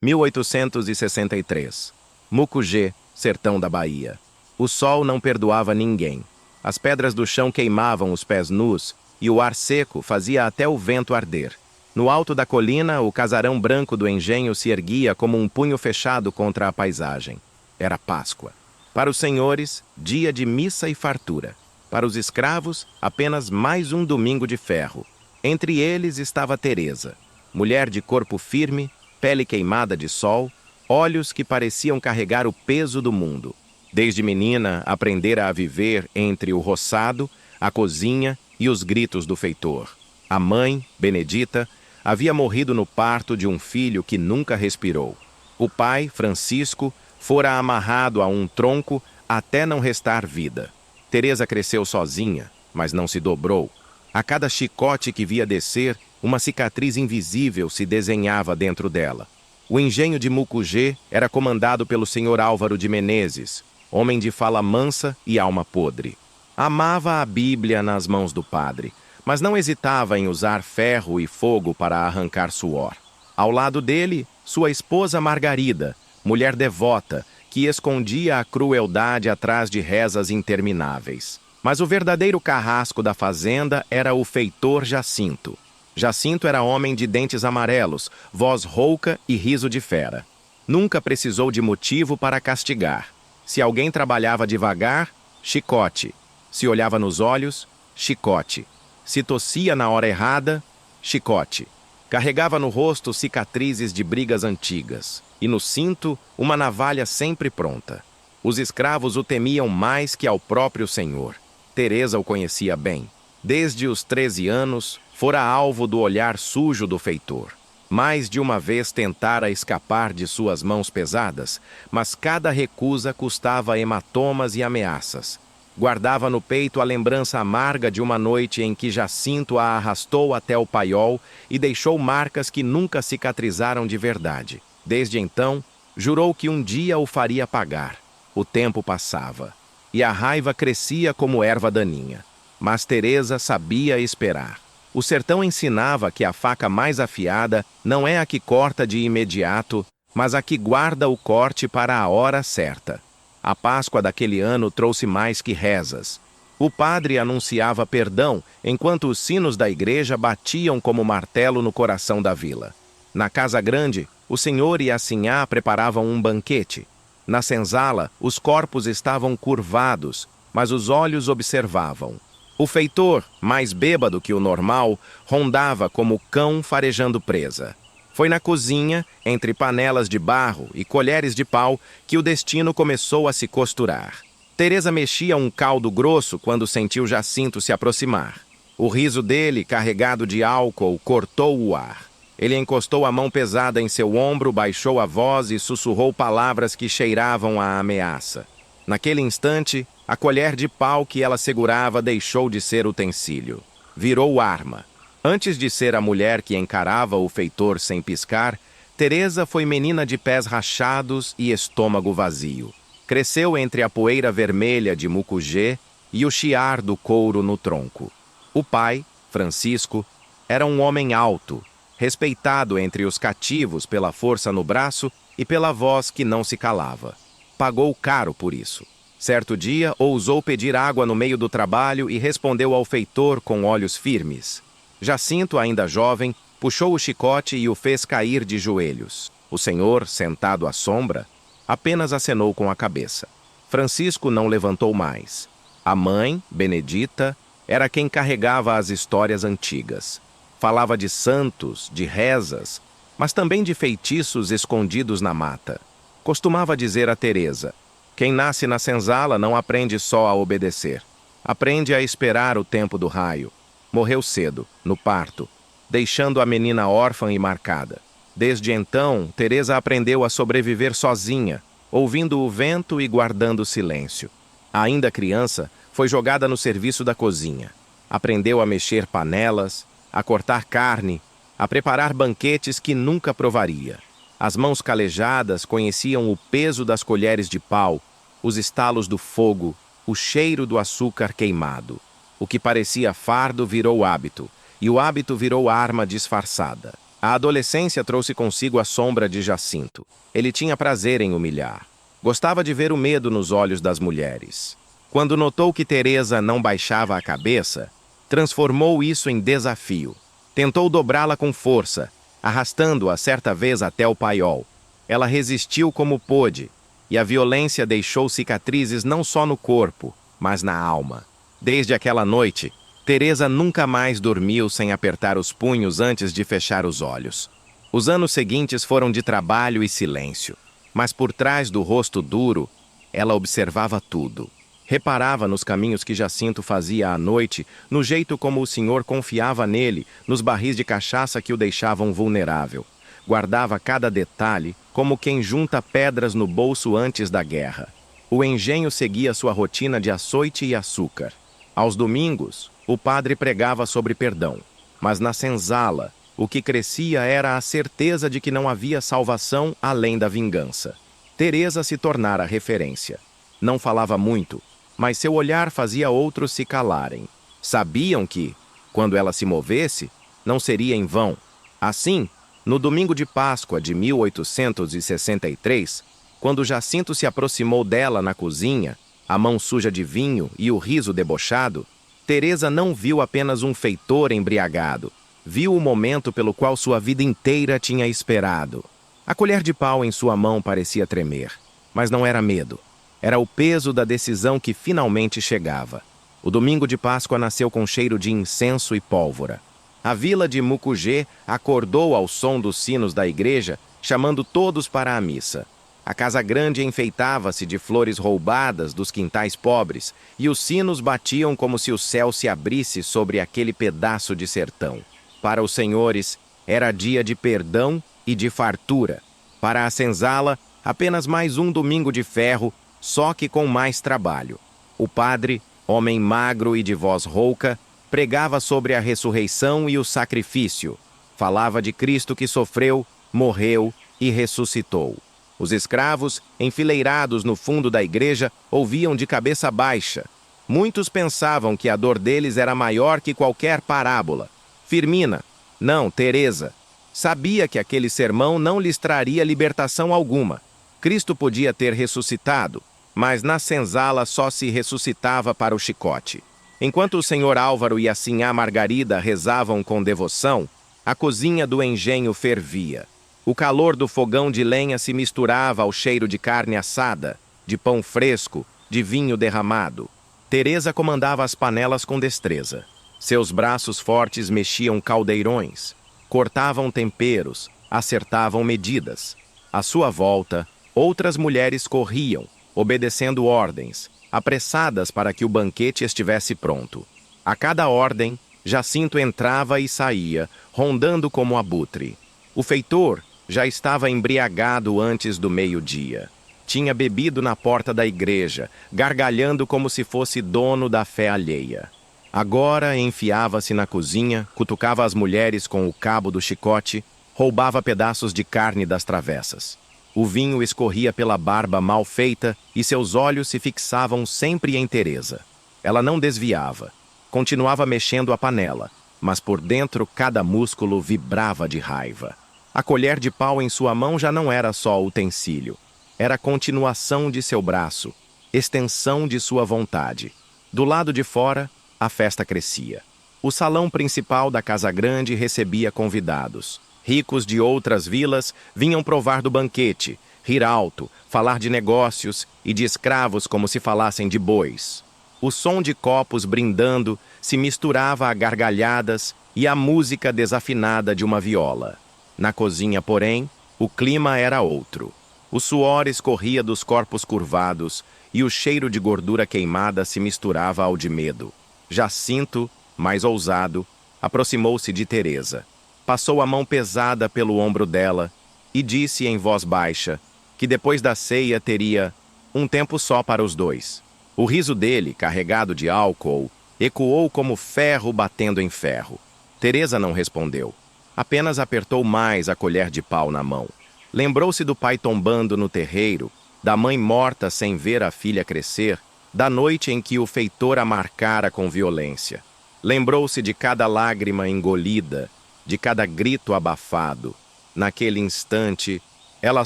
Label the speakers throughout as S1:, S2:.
S1: 1863. Mucugê, sertão da Bahia. O sol não perdoava ninguém. As pedras do chão queimavam os pés nus e o ar seco fazia até o vento arder. No alto da colina, o casarão branco do engenho se erguia como um punho fechado contra a paisagem. Era Páscoa. Para os senhores, dia de missa e fartura. Para os escravos, apenas mais um domingo de ferro. Entre eles estava Teresa, mulher de corpo firme, pele queimada de sol, olhos que pareciam carregar o peso do mundo. Desde menina, aprendera a viver entre o roçado, a cozinha e os gritos do feitor. A mãe, Benedita, havia morrido no parto de um filho que nunca respirou. O pai, Francisco, fora amarrado a um tronco até não restar vida. Teresa cresceu sozinha, mas não se dobrou. A cada chicote que via descer, uma cicatriz invisível se desenhava dentro dela. O engenho de Mucugê era comandado pelo senhor Álvaro de Menezes, homem de fala mansa e alma podre. Amava a Bíblia nas mãos do padre, mas não hesitava em usar ferro e fogo para arrancar suor. Ao lado dele, sua esposa Margarida, mulher devota, que escondia a crueldade atrás de rezas intermináveis. Mas o verdadeiro carrasco da fazenda era o feitor Jacinto. Jacinto era homem de dentes amarelos, voz rouca e riso de fera. Nunca precisou de motivo para castigar. Se alguém trabalhava devagar, chicote. Se olhava nos olhos, chicote. Se tossia na hora errada, chicote. Carregava no rosto cicatrizes de brigas antigas, e no cinto uma navalha sempre pronta. Os escravos o temiam mais que ao próprio senhor. Teresa o conhecia bem. Desde os 13 anos, fora alvo do olhar sujo do feitor. Mais de uma vez tentara escapar de suas mãos pesadas, mas cada recusa custava hematomas e ameaças. Guardava no peito a lembrança amarga de uma noite em que Jacinto a arrastou até o paiol e deixou marcas que nunca cicatrizaram de verdade. Desde então, jurou que um dia o faria pagar. O tempo passava, e a raiva crescia como erva daninha. Mas Teresa sabia esperar. O sertão ensinava que a faca mais afiada não é a que corta de imediato, mas a que guarda o corte para a hora certa. A Páscoa daquele ano trouxe mais que rezas. O padre anunciava perdão, enquanto os sinos da igreja batiam como martelo no coração da vila. Na casa grande, o senhor e a sinhá preparavam um banquete. Na senzala, os corpos estavam curvados, mas os olhos observavam. O feitor, mais bêbado que o normal, rondava como cão farejando presa. Foi na cozinha, entre panelas de barro e colheres de pau, que o destino começou a se costurar. Teresa mexia um caldo grosso quando sentiu Jacinto se aproximar. O riso dele, carregado de álcool, cortou o ar. Ele encostou a mão pesada em seu ombro, baixou a voz e sussurrou palavras que cheiravam a ameaça. Naquele instante, a colher de pau que ela segurava deixou de ser utensílio. Virou arma. Antes de ser a mulher que encarava o feitor sem piscar, Teresa foi menina de pés rachados e estômago vazio. Cresceu entre a poeira vermelha de Mucugê e o chiar do couro no tronco. O pai, Francisco, era um homem alto, respeitado entre os cativos pela força no braço e pela voz que não se calava. Pagou caro por isso. Certo dia, ousou pedir água no meio do trabalho e respondeu ao feitor com olhos firmes. Jacinto, ainda jovem, puxou o chicote e o fez cair de joelhos. O senhor, sentado à sombra, apenas acenou com a cabeça. Francisco não levantou mais. A mãe, Benedita, era quem carregava as histórias antigas. Falava de santos, de rezas, mas também de feitiços escondidos na mata. Costumava dizer a Teresa: quem nasce na senzala não aprende só a obedecer. Aprende a esperar o tempo do raio. Morreu cedo, no parto, deixando a menina órfã e marcada. Desde então, Teresa aprendeu a sobreviver sozinha, ouvindo o vento e guardando silêncio. Ainda criança, foi jogada no serviço da cozinha. Aprendeu a mexer panelas, a cortar carne, a preparar banquetes que nunca provaria. As mãos calejadas conheciam o peso das colheres de pau, os estalos do fogo, o cheiro do açúcar queimado. O que parecia fardo virou hábito, e o hábito virou arma disfarçada. A adolescência trouxe consigo a sombra de Jacinto. Ele tinha prazer em humilhar. Gostava de ver o medo nos olhos das mulheres. Quando notou que Teresa não baixava a cabeça, transformou isso em desafio. Tentou dobrá-la com força, arrastando-a certa vez até o paiol. Ela resistiu como pôde, e a violência deixou cicatrizes não só no corpo, mas na alma. Desde aquela noite, Teresa nunca mais dormiu sem apertar os punhos antes de fechar os olhos. Os anos seguintes foram de trabalho e silêncio, mas por trás do rosto duro, ela observava tudo. Reparava nos caminhos que Jacinto fazia à noite, no jeito como o senhor confiava nele, nos barris de cachaça que o deixavam vulnerável. Guardava cada detalhe, como quem junta pedras no bolso antes da guerra. O engenho seguia sua rotina de açoite e açúcar. Aos domingos, o padre pregava sobre perdão, mas na senzala, o que crescia era a certeza de que não havia salvação além da vingança. Teresa se tornara referência. Não falava muito, mas seu olhar fazia outros se calarem. Sabiam que, quando ela se movesse, não seria em vão. Assim, no domingo de Páscoa de 1863, quando Jacinto se aproximou dela na cozinha, a mão suja de vinho e o riso debochado, Teresa não viu apenas um feitor embriagado. Viu o momento pelo qual sua vida inteira tinha esperado. A colher de pau em sua mão parecia tremer, mas não era medo. Era o peso da decisão que finalmente chegava. O domingo de Páscoa nasceu com cheiro de incenso e pólvora. A vila de Mucugê acordou ao som dos sinos da igreja, chamando todos para a missa. A casa grande enfeitava-se de flores roubadas dos quintais pobres, e os sinos batiam como se o céu se abrisse sobre aquele pedaço de sertão. Para os senhores, era dia de perdão e de fartura. Para a senzala, apenas mais um domingo de ferro, só que com mais trabalho. O padre, homem magro e de voz rouca, pregava sobre a ressurreição e o sacrifício. Falava de Cristo que sofreu, morreu e ressuscitou. Os escravos, enfileirados no fundo da igreja, ouviam de cabeça baixa. Muitos pensavam que a dor deles era maior que qualquer parábola. Firmina, não, Teresa, sabia que aquele sermão não lhes traria libertação alguma. Cristo podia ter ressuscitado, mas na senzala só se ressuscitava para o chicote. Enquanto o senhor Álvaro e a sinhá Margarida rezavam com devoção, a cozinha do engenho fervia. O calor do fogão de lenha se misturava ao cheiro de carne assada, de pão fresco, de vinho derramado. Teresa comandava as panelas com destreza. Seus braços fortes mexiam caldeirões, cortavam temperos, acertavam medidas. À sua volta, outras mulheres corriam, obedecendo ordens, apressadas para que o banquete estivesse pronto. A cada ordem, Jacinto entrava e saía, rondando como abutre. O feitor já estava embriagado antes do meio-dia. Tinha bebido na porta da igreja, gargalhando como se fosse dono da fé alheia. Agora enfiava-se na cozinha, cutucava as mulheres com o cabo do chicote, roubava pedaços de carne das travessas. O vinho escorria pela barba mal feita e seus olhos se fixavam sempre em Teresa. Ela não desviava. Continuava mexendo a panela, mas por dentro cada músculo vibrava de raiva. A colher de pau em sua mão já não era só utensílio. Era a continuação de seu braço, extensão de sua vontade. Do lado de fora, a festa crescia. O salão principal da Casa Grande recebia convidados. Ricos de outras vilas vinham provar do banquete, rir alto, falar de negócios e de escravos como se falassem de bois. O som de copos brindando se misturava a gargalhadas e a música desafinada de uma viola. Na cozinha, porém, o clima era outro. O suor escorria dos corpos curvados e o cheiro de gordura queimada se misturava ao de medo. Jacinto, mais ousado, aproximou-se de Teresa. Passou a mão pesada pelo ombro dela e disse em voz baixa que depois da ceia teria um tempo só para os dois. O riso dele, carregado de álcool, ecoou como ferro batendo em ferro. Teresa não respondeu. Apenas apertou mais a colher de pau na mão. Lembrou-se do pai tombando no terreiro, da mãe morta sem ver a filha crescer, da noite em que o feitor a marcara com violência. Lembrou-se de cada lágrima engolida de cada grito abafado. Naquele instante, ela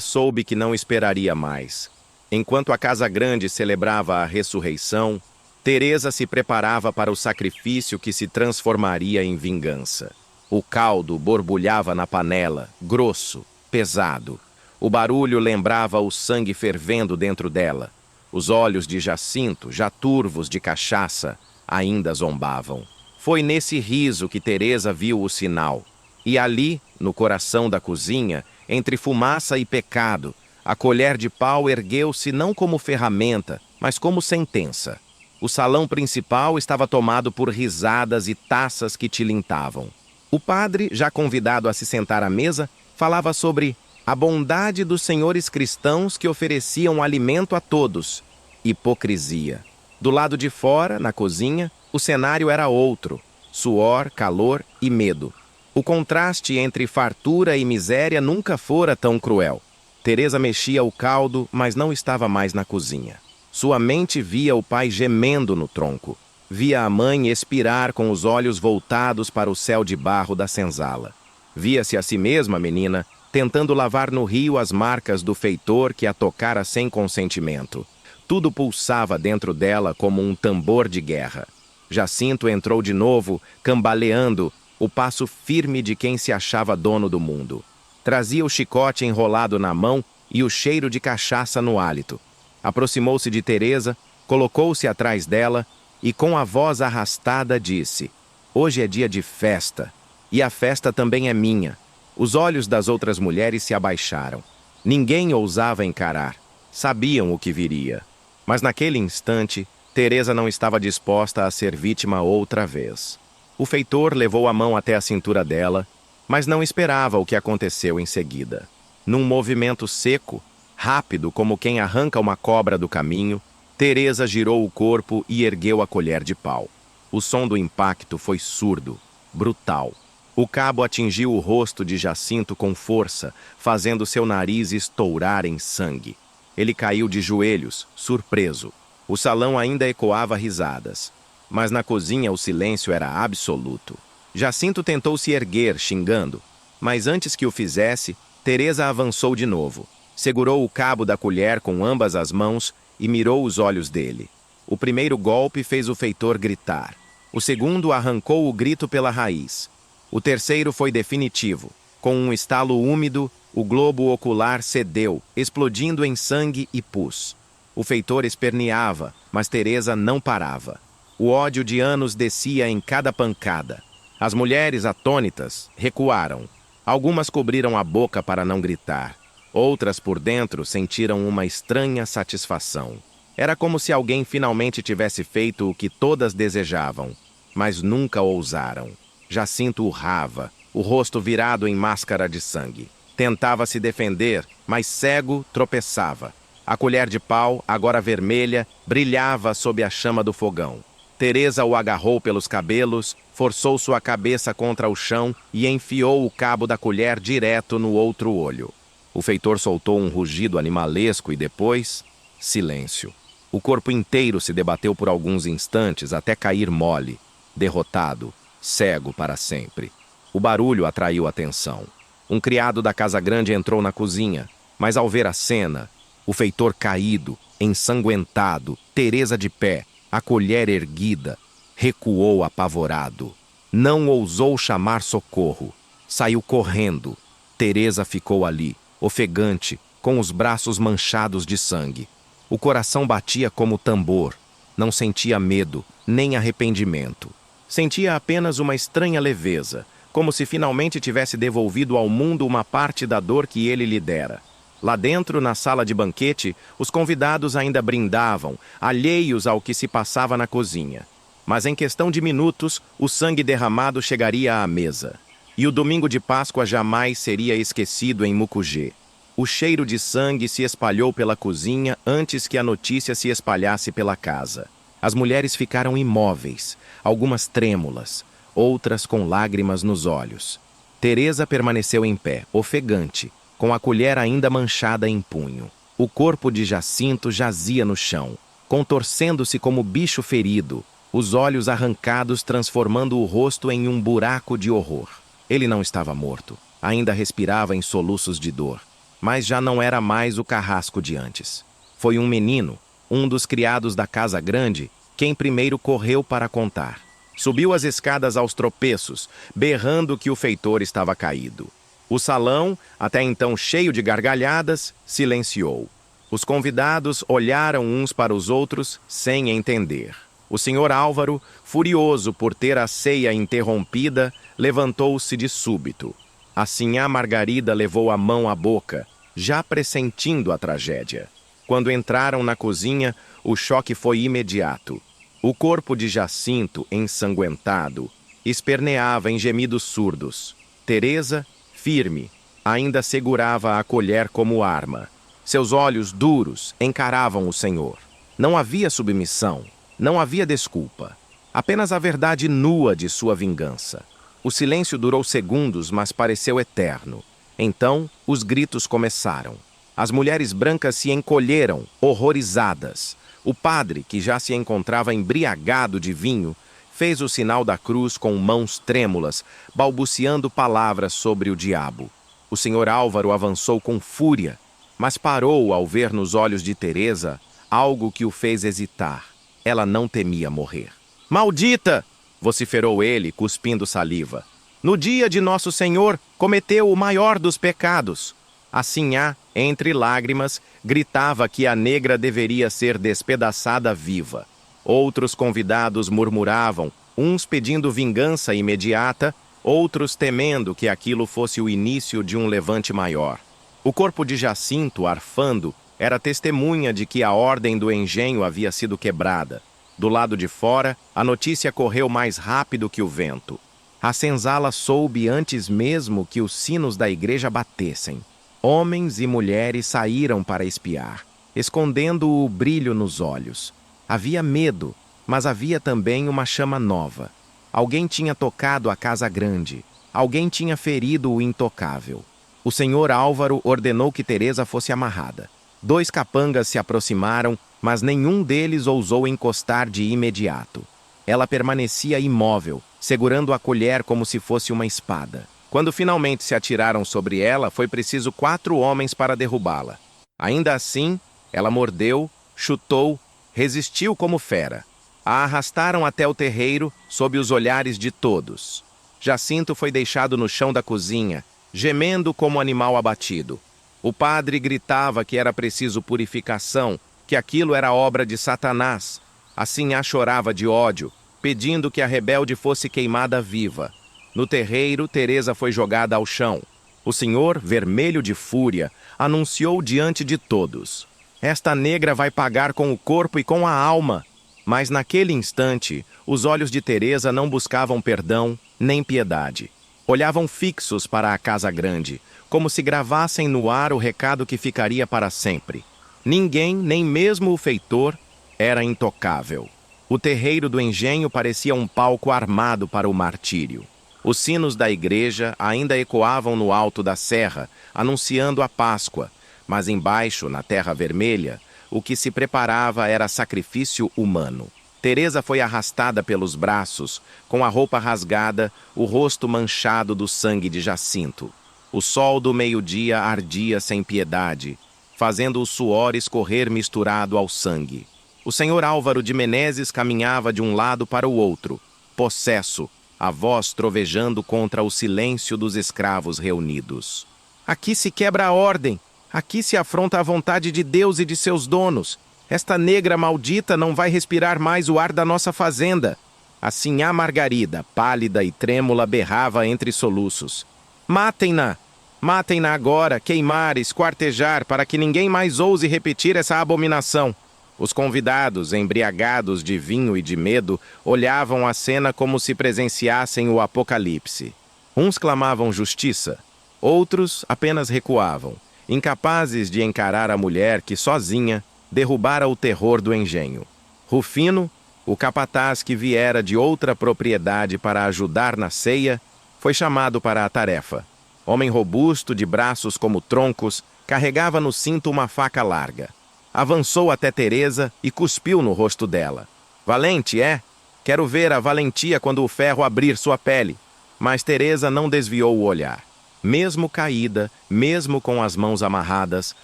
S1: soube que não esperaria mais. Enquanto a casa grande celebrava a ressurreição, Teresa se preparava para o sacrifício que se transformaria em vingança. O caldo borbulhava na panela, grosso, pesado. O barulho lembrava o sangue fervendo dentro dela. Os olhos de Jacinto, já turvos de cachaça, ainda zombavam. Foi nesse riso que Teresa viu o sinal. E ali, no coração da cozinha, entre fumaça e pecado, a colher de pau ergueu-se não como ferramenta, mas como sentença. O salão principal estava tomado por risadas e taças que tilintavam. O padre, já convidado a se sentar à mesa, falava sobre a bondade dos senhores cristãos que ofereciam alimento a todos. Hipocrisia. Do lado de fora, na cozinha, o cenário era outro. Suor, calor e medo. O contraste entre fartura e miséria nunca fora tão cruel. Teresa mexia o caldo, mas não estava mais na cozinha. Sua mente via o pai gemendo no tronco. Via a mãe expirar com os olhos voltados para o céu de barro da senzala. Via-se a si mesma, a menina, tentando lavar no rio as marcas do feitor que a tocara sem consentimento. Tudo pulsava dentro dela como um tambor de guerra. Jacinto entrou de novo, cambaleando, o passo firme de quem se achava dono do mundo. Trazia o chicote enrolado na mão e o cheiro de cachaça no hálito. Aproximou-se de Teresa, colocou-se atrás dela e com a voz arrastada disse: "Hoje é dia de festa, e a festa também é minha." Os olhos das outras mulheres se abaixaram. Ninguém ousava encarar. Sabiam o que viria. Mas naquele instante, Teresa não estava disposta a ser vítima outra vez. O feitor levou a mão até a cintura dela, mas não esperava o que aconteceu em seguida. Num movimento seco, rápido como quem arranca uma cobra do caminho, Teresa girou o corpo e ergueu a colher de pau. O som do impacto foi surdo, brutal. O cabo atingiu o rosto de Jacinto com força, fazendo seu nariz estourar em sangue. Ele caiu de joelhos, surpreso. O salão ainda ecoava risadas. Mas na cozinha o silêncio era absoluto. Jacinto tentou se erguer, xingando. Mas antes que o fizesse, Teresa avançou de novo. Segurou o cabo da colher com ambas as mãos e mirou os olhos dele. O primeiro golpe fez o feitor gritar. O segundo arrancou o grito pela raiz. O terceiro foi definitivo. Com um estalo úmido, o globo ocular cedeu, explodindo em sangue e pus. O feitor esperneava, mas Teresa não parava. O ódio de anos descia em cada pancada. As mulheres, atônitas, recuaram. Algumas cobriram a boca para não gritar. Outras, por dentro, sentiram uma estranha satisfação. Era como se alguém finalmente tivesse feito o que todas desejavam, mas nunca ousaram. Jacinto urrava, o rosto virado em máscara de sangue. Tentava se defender, mas cego tropeçava. A colher de pau, agora vermelha, brilhava sob a chama do fogão. Teresa o agarrou pelos cabelos, forçou sua cabeça contra o chão e enfiou o cabo da colher direto no outro olho. O feitor soltou um rugido animalesco e depois, silêncio. O corpo inteiro se debateu por alguns instantes até cair mole, derrotado, cego para sempre. O barulho atraiu atenção. Um criado da casa grande entrou na cozinha, mas ao ver a cena, o feitor caído, ensanguentado, Teresa de pé, a colher erguida, recuou apavorado. Não ousou chamar socorro. Saiu correndo. Teresa ficou ali, ofegante, com os braços manchados de sangue. O coração batia como tambor. Não sentia medo, nem arrependimento. Sentia apenas uma estranha leveza, como se finalmente tivesse devolvido ao mundo uma parte da dor que ele lhe dera. Lá dentro, na sala de banquete, os convidados ainda brindavam, alheios ao que se passava na cozinha. Mas em questão de minutos, o sangue derramado chegaria à mesa. E o domingo de Páscoa jamais seria esquecido em Mucugê. O cheiro de sangue se espalhou pela cozinha antes que a notícia se espalhasse pela casa. As mulheres ficaram imóveis, algumas trêmulas, outras com lágrimas nos olhos. Teresa permaneceu em pé, ofegante, com a colher ainda manchada em punho. O corpo de Jacinto jazia no chão, contorcendo-se como bicho ferido, os olhos arrancados transformando o rosto em um buraco de horror. Ele não estava morto, ainda respirava em soluços de dor, mas já não era mais o carrasco de antes. Foi um menino, um dos criados da casa grande, quem primeiro correu para contar. Subiu as escadas aos tropeços, berrando que o feitor estava caído. O salão, até então cheio de gargalhadas, silenciou. Os convidados olharam uns para os outros sem entender. O senhor Álvaro, furioso por ter a ceia interrompida, levantou-se de súbito. A sinhá Margarida levou a mão à boca, já pressentindo a tragédia. Quando entraram na cozinha, o choque foi imediato. O corpo de Jacinto, ensanguentado, esperneava em gemidos surdos. Teresa, firme, ainda segurava a colher como arma. Seus olhos duros encaravam o senhor. Não havia submissão, não havia desculpa. Apenas a verdade nua de sua vingança. O silêncio durou segundos, mas pareceu eterno. Então, os gritos começaram. As mulheres brancas se encolheram, horrorizadas. O padre, que já se encontrava embriagado de vinho, fez o sinal da cruz com mãos trêmulas, balbuciando palavras sobre o diabo. O senhor Álvaro avançou com fúria, mas parou ao ver nos olhos de Teresa algo que o fez hesitar. Ela não temia morrer. "Maldita!" vociferou ele, cuspindo saliva. "No dia de Nosso Senhor, cometeu o maior dos pecados." A sinhá, entre lágrimas, gritava que a negra deveria ser despedaçada viva. Outros convidados murmuravam, uns pedindo vingança imediata, outros temendo que aquilo fosse o início de um levante maior. O corpo de Jacinto, arfando, era testemunha de que a ordem do engenho havia sido quebrada. Do lado de fora, a notícia correu mais rápido que o vento. A senzala soube antes mesmo que os sinos da igreja batessem. Homens e mulheres saíram para espiar, escondendo o brilho nos olhos. Havia medo, mas havia também uma chama nova. Alguém tinha tocado a casa grande. Alguém tinha ferido o intocável. O senhor Álvaro ordenou que Teresa fosse amarrada. 2 capangas se aproximaram, mas nenhum deles ousou encostar de imediato. Ela permanecia imóvel, segurando a colher como se fosse uma espada. Quando finalmente se atiraram sobre ela, foi preciso 4 homens para derrubá-la. Ainda assim, ela mordeu, chutou, resistiu como fera. A arrastaram até o terreiro, sob os olhares de todos. Jacinto foi deixado no chão da cozinha, gemendo como animal abatido. O padre gritava que era preciso purificação, que aquilo era obra de Satanás. A sinhá chorava de ódio, pedindo que a rebelde fosse queimada viva. No terreiro, Teresa foi jogada ao chão. O senhor, vermelho de fúria, anunciou diante de todos: "Esta negra vai pagar com o corpo e com a alma." Mas naquele instante, os olhos de Teresa não buscavam perdão nem piedade. Olhavam fixos para a casa grande, como se gravassem no ar o recado que ficaria para sempre. Ninguém, nem mesmo o feitor, era intocável. O terreiro do engenho parecia um palco armado para o martírio. Os sinos da igreja ainda ecoavam no alto da serra, anunciando a Páscoa, mas embaixo, na terra vermelha, o que se preparava era sacrifício humano. Teresa foi arrastada pelos braços, com a roupa rasgada, o rosto manchado do sangue de Jacinto. O sol do meio-dia ardia sem piedade, fazendo o suor escorrer misturado ao sangue. O senhor Álvaro de Menezes caminhava de um lado para o outro, possesso, a voz trovejando contra o silêncio dos escravos reunidos. "Aqui se quebra a ordem, aqui se afronta a vontade de Deus e de seus donos. Esta negra maldita não vai respirar mais o ar da nossa fazenda." A sinhá Margarida, pálida e trêmula, berrava entre soluços: "Matem-na! Matem-na agora, queimar, esquartejar, para que ninguém mais ouse repetir essa abominação." Os convidados, embriagados de vinho e de medo, olhavam a cena como se presenciassem o apocalipse. Uns clamavam justiça, outros apenas recuavam, incapazes de encarar a mulher que, sozinha, derrubara o terror do engenho. Rufino, o capataz que viera de outra propriedade para ajudar na ceia, foi chamado para a tarefa. Homem robusto, de braços como troncos, carregava no cinto uma faca larga. Avançou até Teresa e cuspiu no rosto dela. "Valente, é? Quero ver a valentia quando o ferro abrir sua pele." Mas Teresa não desviou o olhar. Mesmo caída, mesmo com as mãos amarradas,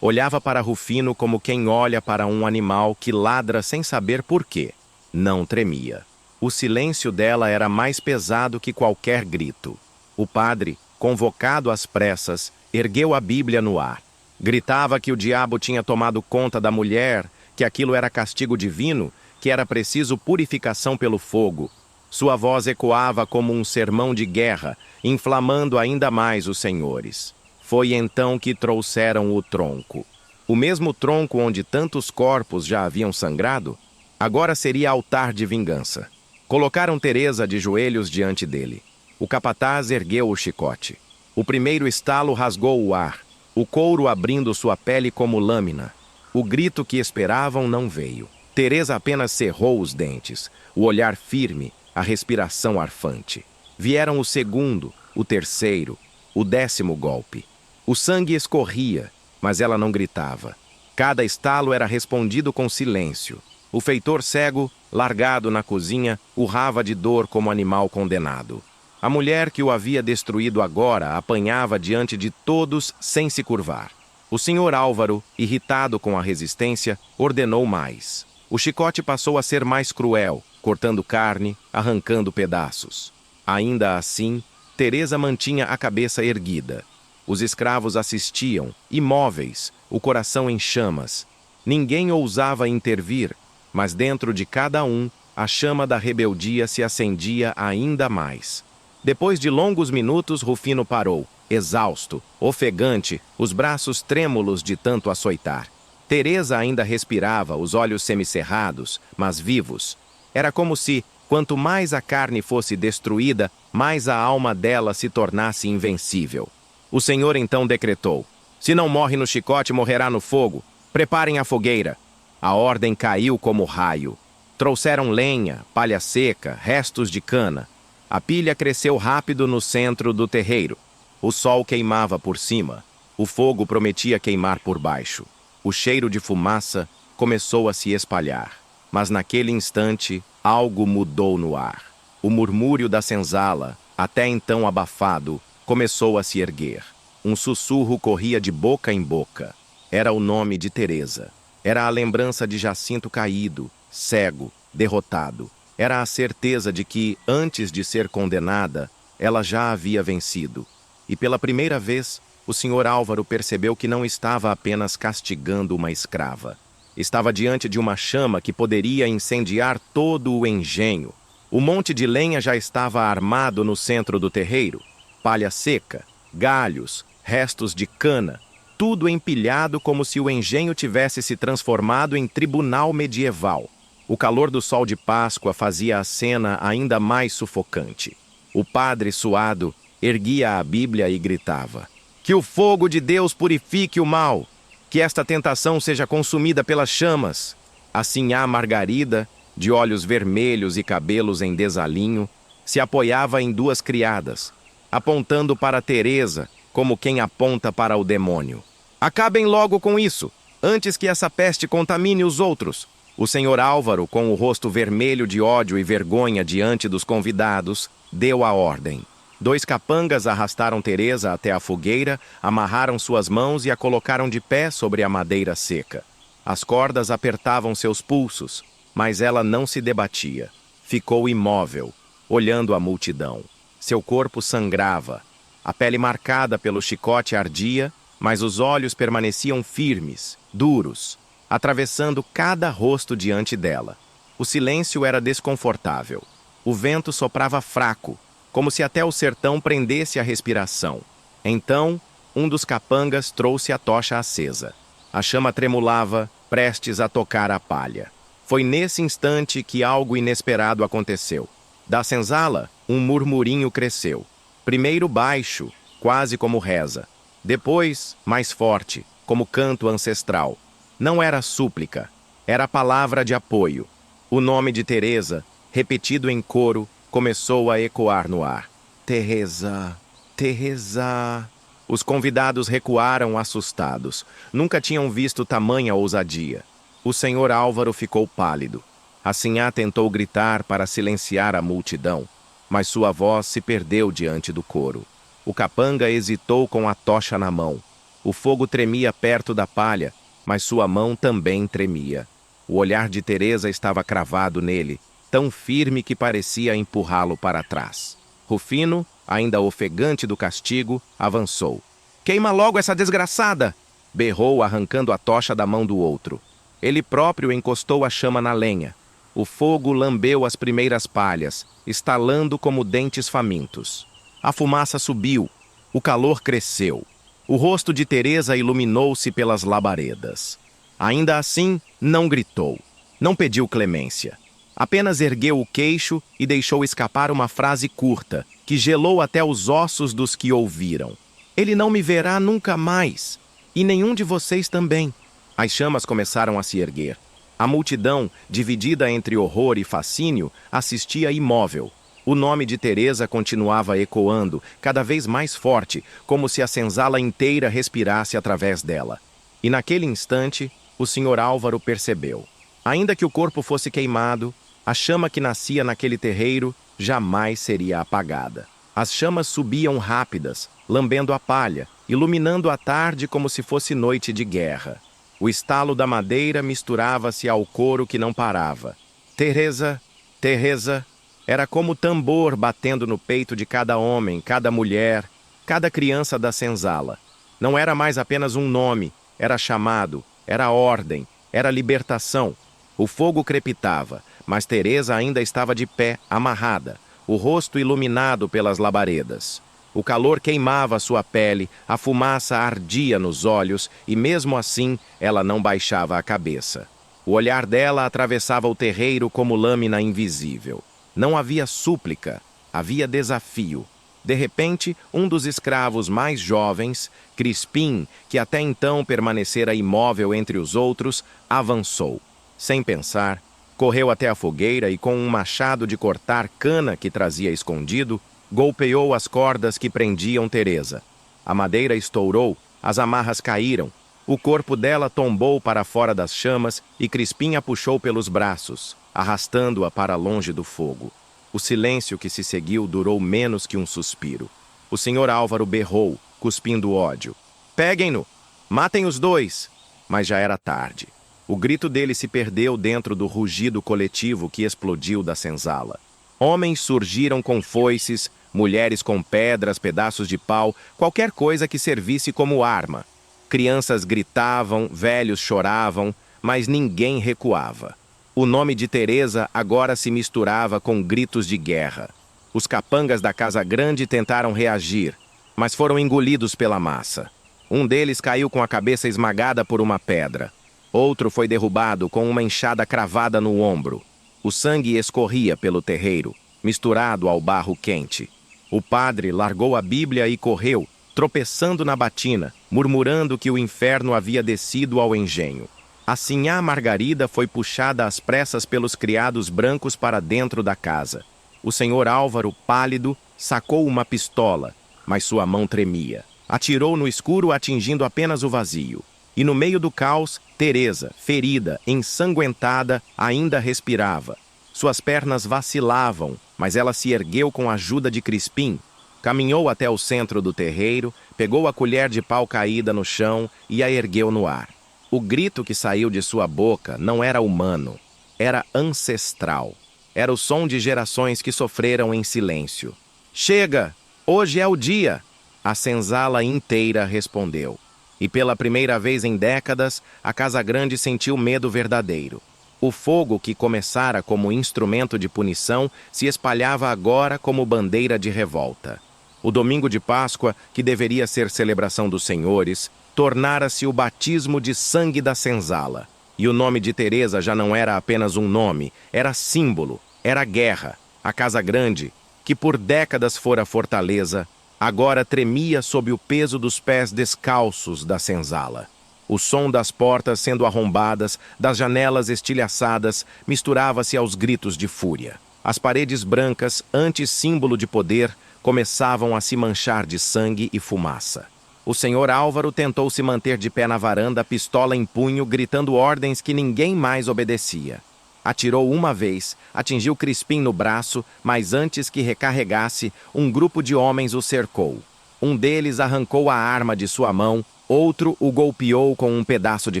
S1: olhava para Rufino como quem olha para um animal que ladra sem saber por quê. Não tremia. O silêncio dela era mais pesado que qualquer grito. O padre, convocado às pressas, ergueu a Bíblia no ar. Gritava que o diabo tinha tomado conta da mulher, que aquilo era castigo divino, que era preciso purificação pelo fogo. Sua voz ecoava como um sermão de guerra, inflamando ainda mais os senhores. Foi então que trouxeram o tronco. O mesmo tronco onde tantos corpos já haviam sangrado, agora seria altar de vingança. Colocaram Teresa de joelhos diante dele. O capataz ergueu o chicote. O primeiro estalo rasgou o ar, o couro abrindo sua pele como lâmina. O grito que esperavam não veio. Teresa apenas cerrou os dentes, o olhar firme, a respiração arfante. Vieram o segundo, o terceiro, o 10º golpe. O sangue escorria, mas ela não gritava. Cada estalo era respondido com silêncio. O feitor cego, largado na cozinha, urrava de dor como animal condenado. A mulher que o havia destruído agora apanhava diante de todos sem se curvar. O senhor Álvaro, irritado com a resistência, ordenou mais. O chicote passou a ser mais cruel, cortando carne, arrancando pedaços. Ainda assim, Teresa mantinha a cabeça erguida. Os escravos assistiam, imóveis, o coração em chamas. Ninguém ousava intervir, mas dentro de cada um, a chama da rebeldia se acendia ainda mais. Depois de longos minutos, Rufino parou, exausto, ofegante, os braços trêmulos de tanto açoitar. Teresa ainda respirava, os olhos semicerrados, mas vivos. Era como se, quanto mais a carne fosse destruída, mais a alma dela se tornasse invencível. O Senhor então decretou: se não morre no chicote, morrerá no fogo. Preparem a fogueira. A ordem caiu como raio. Trouxeram lenha, palha seca, restos de cana. A pilha cresceu rápido no centro do terreiro. O sol queimava por cima. O fogo prometia queimar por baixo. O cheiro de fumaça começou a se espalhar. Mas naquele instante, algo mudou no ar. O murmúrio da senzala, até então abafado, começou a se erguer. Um sussurro corria de boca em boca. Era o nome de Teresa. Era a lembrança de Jacinto caído, cego, derrotado. Era a certeza de que, antes de ser condenada, ela já havia vencido. E pela primeira vez, o senhor Álvaro percebeu que não estava apenas castigando uma escrava. Estava diante de uma chama que poderia incendiar todo o engenho. O monte de lenha já estava armado no centro do terreiro. Palha seca, galhos, restos de cana, tudo empilhado como se o engenho tivesse se transformado em tribunal medieval. O calor do sol de Páscoa fazia a cena ainda mais sufocante. O padre, suado, erguia a Bíblia e gritava: que o fogo de Deus purifique o mal, que esta tentação seja consumida pelas chamas. Assim a Margarida, de olhos vermelhos e cabelos em desalinho, se apoiava em 2 criadas, apontando para Teresa como quem aponta para o demônio. Acabem logo com isso, antes que essa peste contamine os outros. O senhor Álvaro, com o rosto vermelho de ódio e vergonha diante dos convidados, deu a ordem. 2 capangas arrastaram Teresa até a fogueira, amarraram suas mãos e a colocaram de pé sobre a madeira seca. As cordas apertavam seus pulsos, mas ela não se debatia. Ficou imóvel, olhando a multidão. Seu corpo sangrava. A pele marcada pelo chicote ardia, mas os olhos permaneciam firmes, duros, atravessando cada rosto diante dela. O silêncio era desconfortável. O vento soprava fraco, como se até o sertão prendesse a respiração. Então, um dos capangas trouxe a tocha acesa. A chama tremulava, prestes a tocar a palha. Foi nesse instante que algo inesperado aconteceu. Da senzala, um murmurinho cresceu. Primeiro baixo, quase como reza. Depois, mais forte, como canto ancestral. Não era súplica, era palavra de apoio. O nome de Teresa, repetido em coro, começou a ecoar no ar. Teresa, Teresa. Os convidados recuaram assustados. Nunca tinham visto tamanha ousadia. O senhor Álvaro ficou pálido. A sinhá tentou gritar para silenciar a multidão. mas sua voz se perdeu diante do coro. O capanga hesitou com a tocha na mão. O fogo tremia perto da palha, mas sua mão também tremia. O olhar de Teresa estava cravado nele, tão firme que parecia empurrá-lo para trás. Rufino, ainda ofegante do castigo, avançou. "Queima logo essa desgraçada!" berrou, arrancando a tocha da mão do outro. Ele próprio encostou a chama na lenha. O fogo lambeu as primeiras palhas, estalando como dentes famintos. A fumaça subiu. O calor cresceu. O rosto de Teresa iluminou-se pelas labaredas. Ainda assim, não gritou. Não pediu clemência. Apenas ergueu o queixo e deixou escapar uma frase curta, que gelou até os ossos dos que ouviram. "Ele não me verá nunca mais. E nenhum de vocês também." As chamas começaram a se erguer. A multidão, dividida entre horror e fascínio, assistia imóvel. O nome de Teresa continuava ecoando, cada vez mais forte, como se a senzala inteira respirasse através dela. E naquele instante, o Sr. Álvaro percebeu. Ainda que o corpo fosse queimado, a chama que nascia naquele terreiro jamais seria apagada. As chamas subiam rápidas, lambendo a palha, iluminando a tarde como se fosse noite de guerra. O estalo da madeira misturava-se ao coro que não parava. "Teresa, Teresa!" Era como tambor batendo no peito de cada homem, cada mulher, cada criança da senzala. Não era mais apenas um nome, era chamado, era ordem, era libertação. O fogo crepitava, mas Teresa ainda estava de pé, amarrada, o rosto iluminado pelas labaredas. O calor queimava sua pele, a fumaça ardia nos olhos e, mesmo assim, ela não baixava a cabeça. O olhar dela atravessava o terreiro como lâmina invisível. Não havia súplica, havia desafio. De repente, um dos escravos mais jovens, Crispim, que até então permanecera imóvel entre os outros, avançou. Sem pensar, correu até a fogueira e, com um machado de cortar cana que trazia escondido, golpeou as cordas que prendiam Teresa. A madeira estourou, as amarras caíram. O corpo dela tombou para fora das chamas e Crispim a puxou pelos braços, arrastando-a para longe do fogo. O silêncio que se seguiu durou menos que um suspiro. O Sr. Álvaro berrou, cuspindo ódio. "Peguem-no! Matem os dois!" Mas já era tarde. O grito dele se perdeu dentro do rugido coletivo que explodiu da senzala. Homens surgiram com foices, mulheres com pedras, pedaços de pau, qualquer coisa que servisse como arma. Crianças gritavam, velhos choravam, mas ninguém recuava. O nome de Teresa agora se misturava com gritos de guerra. Os capangas da Casa Grande tentaram reagir, mas foram engolidos pela massa. Um deles caiu com a cabeça esmagada por uma pedra. Outro foi derrubado com uma enxada cravada no ombro. O sangue escorria pelo terreiro, misturado ao barro quente. O padre largou a Bíblia e correu, tropeçando na batina, murmurando que o inferno havia descido ao engenho. A sinhá Margarida foi puxada às pressas pelos criados brancos para dentro da casa. O senhor Álvaro, pálido, sacou uma pistola, mas sua mão tremia. Atirou no escuro, atingindo apenas o vazio. E no meio do caos, Teresa, ferida, ensanguentada, ainda respirava. Suas pernas vacilavam, mas ela se ergueu com a ajuda de Crispim. Caminhou até o centro do terreiro, pegou a colher de pau caída no chão e a ergueu no ar. O grito que saiu de sua boca não era humano, era ancestral. Era o som de gerações que sofreram em silêncio. "Chega! Hoje é o dia!" A senzala inteira respondeu. E pela primeira vez em décadas, a Casa Grande sentiu medo verdadeiro. O fogo que começara como instrumento de punição se espalhava agora como bandeira de revolta. O domingo de Páscoa, que deveria ser celebração dos senhores, tornara-se o batismo de sangue da senzala. E o nome de Teresa já não era apenas um nome, era símbolo, era guerra. A Casa Grande, que por décadas fora fortaleza, agora tremia sob o peso dos pés descalços da senzala. O som das portas sendo arrombadas, das janelas estilhaçadas, misturava-se aos gritos de fúria. As paredes brancas, antes símbolo de poder, começavam a se manchar de sangue e fumaça. O senhor Álvaro tentou se manter de pé na varanda, pistola em punho, gritando ordens que ninguém mais obedecia. Atirou uma vez, atingiu Crispim no braço, mas antes que recarregasse, um grupo de homens o cercou. Um deles arrancou a arma de sua mão, outro o golpeou com um pedaço de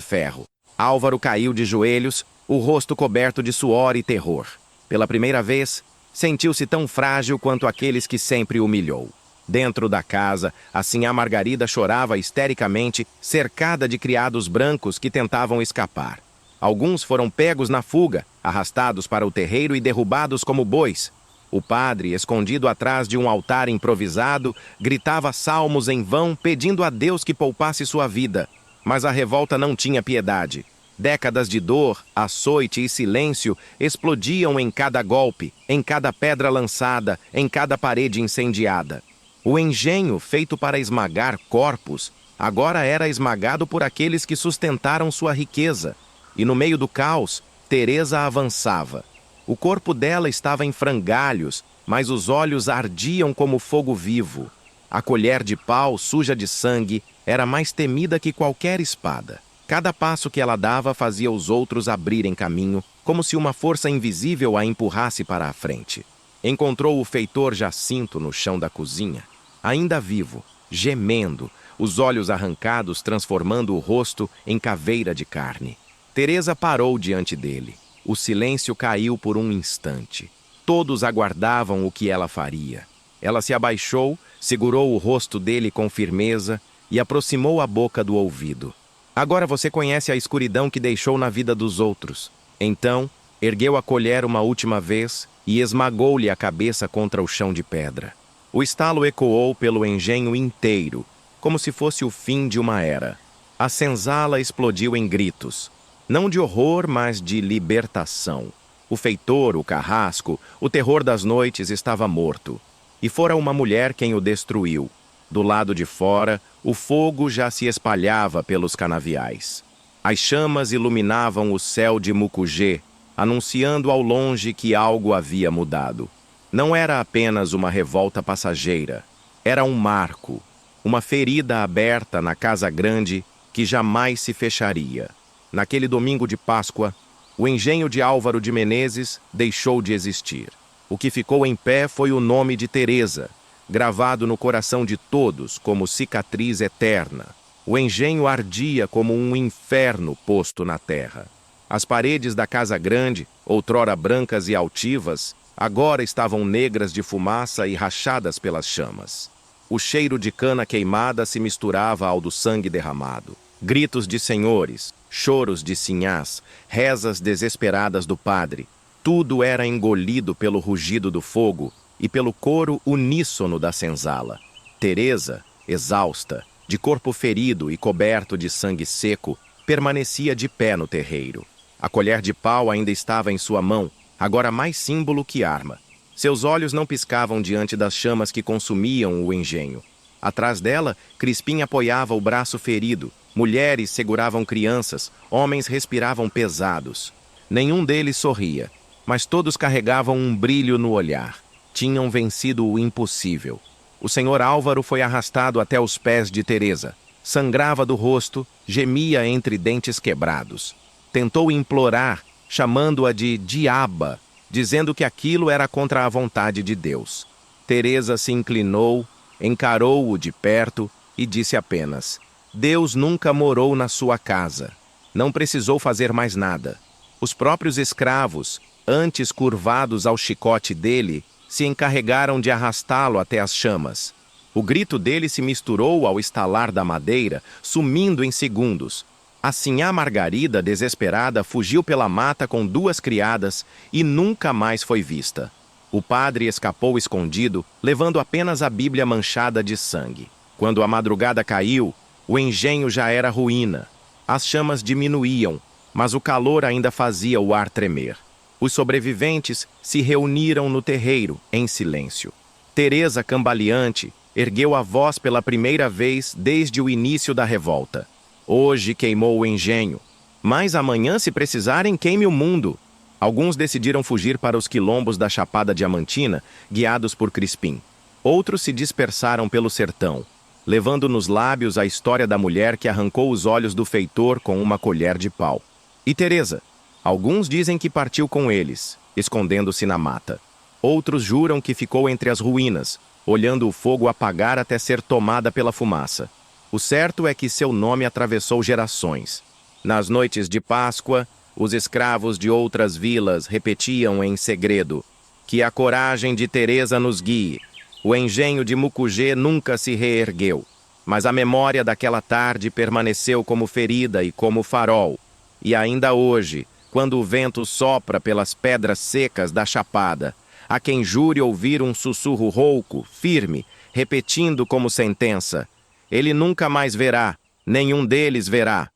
S1: ferro. Álvaro caiu de joelhos, o rosto coberto de suor e terror. Pela primeira vez, sentiu-se tão frágil quanto aqueles que sempre humilhou. Dentro da casa, a sinhá Margarida chorava histericamente, cercada de criados brancos que tentavam escapar. Alguns foram pegos na fuga, arrastados para o terreiro e derrubados como bois. O padre, escondido atrás de um altar improvisado, gritava salmos em vão, pedindo a Deus que poupasse sua vida. Mas a revolta não tinha piedade. Décadas de dor, açoite e silêncio explodiam em cada golpe, em cada pedra lançada, em cada parede incendiada. O engenho, feito para esmagar corpos, agora era esmagado por aqueles que sustentaram sua riqueza. E no meio do caos, Teresa avançava. O corpo dela estava em frangalhos, mas os olhos ardiam como fogo vivo. A colher de pau, suja de sangue, era mais temida que qualquer espada. Cada passo que ela dava fazia os outros abrirem caminho, como se uma força invisível a empurrasse para a frente. Encontrou o feitor Jacinto no chão da cozinha, ainda vivo, gemendo, os olhos arrancados transformando o rosto em caveira de carne. Teresa parou diante dele. O silêncio caiu por um instante. Todos aguardavam o que ela faria. Ela se abaixou, segurou o rosto dele com firmeza e aproximou a boca do ouvido. Agora você conhece a escuridão que deixou na vida dos outros. Então, ergueu a colher uma última vez e esmagou-lhe a cabeça contra o chão de pedra. O estalo ecoou pelo engenho inteiro, como se fosse o fim de uma era. A senzala explodiu em gritos. Não de horror, mas de libertação. O feitor, o carrasco, o terror das noites estava morto. E fora uma mulher quem o destruiu. Do lado de fora, o fogo já se espalhava pelos canaviais. As chamas iluminavam o céu de Mucugê, anunciando ao longe que algo havia mudado. Não era apenas uma revolta passageira. Era um marco, uma ferida aberta na Casa Grande que jamais se fecharia. Naquele domingo de Páscoa, o engenho de Álvaro de Menezes deixou de existir. O que ficou em pé foi o nome de Teresa, gravado no coração de todos como cicatriz eterna. O engenho ardia como um inferno posto na terra. As paredes da Casa Grande, outrora brancas e altivas, agora estavam negras de fumaça e rachadas pelas chamas. O cheiro de cana queimada se misturava ao do sangue derramado. Gritos de senhores, choros de sinhás, rezas desesperadas do padre, tudo era engolido pelo rugido do fogo e pelo coro uníssono da senzala. Teresa, exausta, de corpo ferido e coberto de sangue seco, permanecia de pé no terreiro. A colher de pau ainda estava em sua mão, agora mais símbolo que arma. Seus olhos não piscavam diante das chamas que consumiam o engenho. Atrás dela, Crispim apoiava o braço ferido. Mulheres seguravam crianças, homens respiravam pesados. Nenhum deles sorria, mas todos carregavam um brilho no olhar. Tinham vencido o impossível. O senhor Álvaro foi arrastado até os pés de Teresa. Sangrava do rosto, gemia entre dentes quebrados. Tentou implorar, chamando-a de diaba, dizendo que aquilo era contra a vontade de Deus. Teresa se inclinou, encarou-o de perto e disse apenas: Deus nunca morou na sua casa. Não precisou fazer mais nada. Os próprios escravos, antes curvados ao chicote dele, se encarregaram de arrastá-lo até as chamas. O grito dele se misturou ao estalar da madeira, sumindo em segundos. A sinhá Margarida, desesperada, fugiu pela mata com 2 criadas e nunca mais foi vista. O padre escapou escondido, levando apenas a Bíblia manchada de sangue. Quando a madrugada caiu, o engenho já era ruína. As chamas diminuíam, mas o calor ainda fazia o ar tremer. Os sobreviventes se reuniram no terreiro, em silêncio. Teresa, cambaleante, ergueu a voz pela primeira vez desde o início da revolta. Hoje queimou o engenho, mas amanhã, se precisarem, queime o mundo. Alguns decidiram fugir para os quilombos da Chapada Diamantina, guiados por Crispim. Outros se dispersaram pelo sertão, levando nos lábios a história da mulher que arrancou os olhos do feitor com uma colher de pau. E Teresa? Alguns dizem que partiu com eles, escondendo-se na mata. Outros juram que ficou entre as ruínas, olhando o fogo apagar até ser tomada pela fumaça. O certo é que seu nome atravessou gerações. Nas noites de Páscoa, os escravos de outras vilas repetiam em segredo: que a coragem de Teresa nos guie. O engenho de Mucugê nunca se reergueu, mas a memória daquela tarde permaneceu como ferida e como farol. E ainda hoje, quando o vento sopra pelas pedras secas da chapada, há quem jure ouvir um sussurro rouco, firme, repetindo como sentença: ele nunca mais verá, nenhum deles verá.